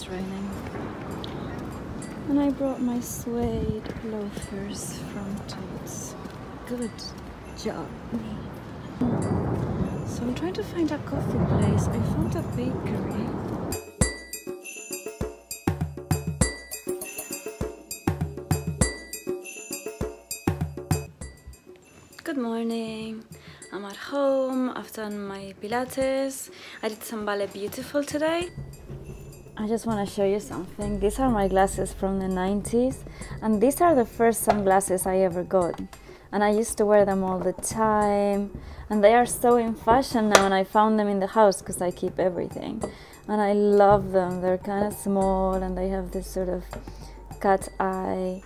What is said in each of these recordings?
it's raining. And I brought my suede loafers from Toots. Good job, me. So I'm trying to find a coffee place. I found a bakery. Good morning. I'm at home. I've done my Pilates. I did some ballet beautiful today. I just want to show you something. These are my glasses from the 90s, and these are the first sunglasses I ever got. And I used to wear them all the time, and they are so in fashion now, and I found them in the house because I keep everything. And I love them. They're kind of small and they have this sort of cat eye.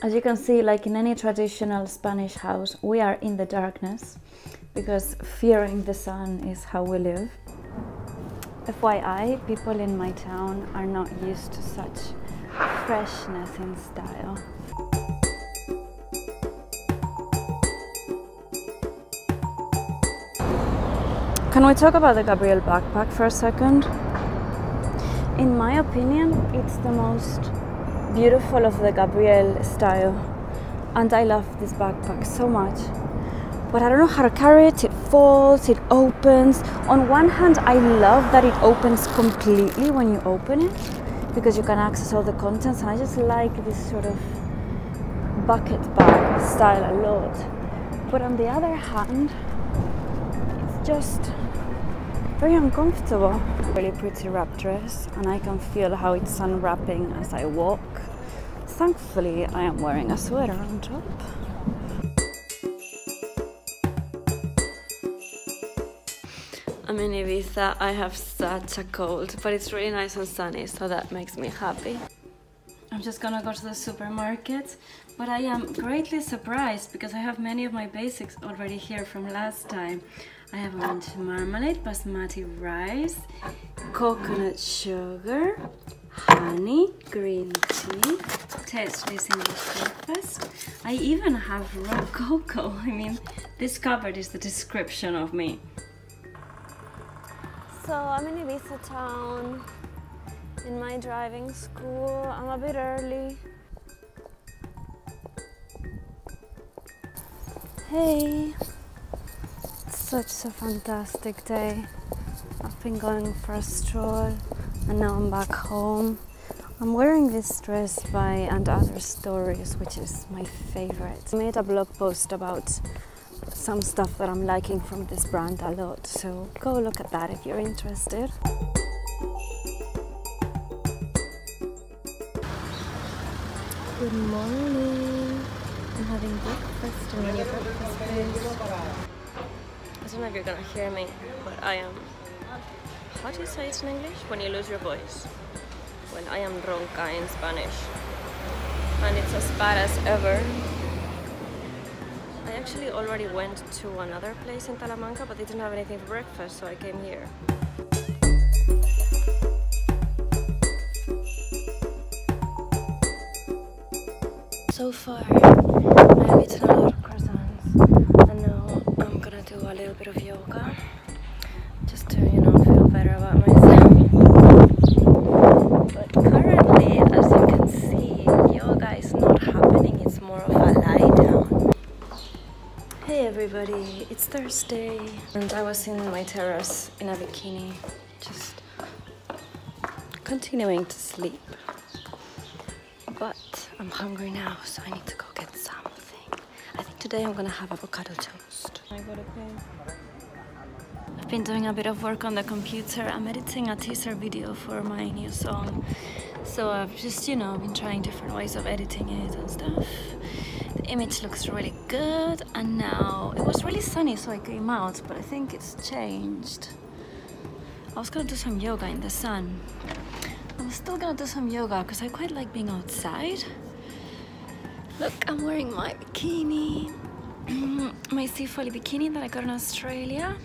As you can see, like in any traditional Spanish house, we are in the darkness because fearing the sun is how we live. FYI, people in my town are not used to such freshness in style. Can we talk about the Gabrielle backpack for a second? In my opinion, it's the most beautiful of the Gabrielle style, and I love this backpack so much. But I don't know how to carry it. It falls, it opens. On one hand, I love that it opens completely when you open it because you can access all the contents, and I just like this sort of bucket bag style a lot. But on the other hand, it's just very uncomfortable. Really pretty wrap dress, and I can feel how it's unwrapping as I walk. Thankfully, I am wearing a sweater on top. I'm in Ibiza. I have such a cold, but it's really nice and sunny, so that makes me happy. I'm just gonna go to the supermarket, but I am greatly surprised because I have many of my basics already here from last time. I have mint marmalade, basmati rice, coconut sugar, honey, green tea, tasteless English breakfast. I even have raw cocoa. I mean, this cupboard is the description of me. So I'm in Ibiza town, in my driving school. I'm a bit early. Hey, it's such a fantastic day. I've been going for a stroll and now I'm back home. I'm wearing this dress by And Other Stories, which is my favorite. I made a blog post about some stuff that I'm liking from this brand a lot, so go look at that if you're interested. Good morning. I'm having breakfast in my breakfast place. I don't know if you're gonna hear me, but I am... How do you say it in English? When you lose your voice. Well, I am ronca in Spanish. And it's as bad as ever. I actually already went to another place in Talamanca, but they didn't have anything for breakfast, so I came here. So far, I have eaten a lot of croissants, and now I'm gonna do a little bit of yoga, just to, you know, feel better about myself. But currently, as you can see, yoga is not happening, it's more of a lie down. Hey everybody, it's Thursday, and I was in my terrace in a bikini, just continuing to sleep. But I'm hungry now, so I need to go get something. I think today I'm gonna have avocado toast. I gotta pay. I've been doing a bit of work on the computer. I'm editing a teaser video for my new song. So I've just, you know, been trying different ways of editing it and stuff. The image looks really good, and now it was really sunny, so I came out, but I think it's changed. I was gonna do some yoga in the sun. I'm still gonna do some yoga because I quite like being outside. Look, I'm wearing my bikini, my sea folly bikini that I got in Australia.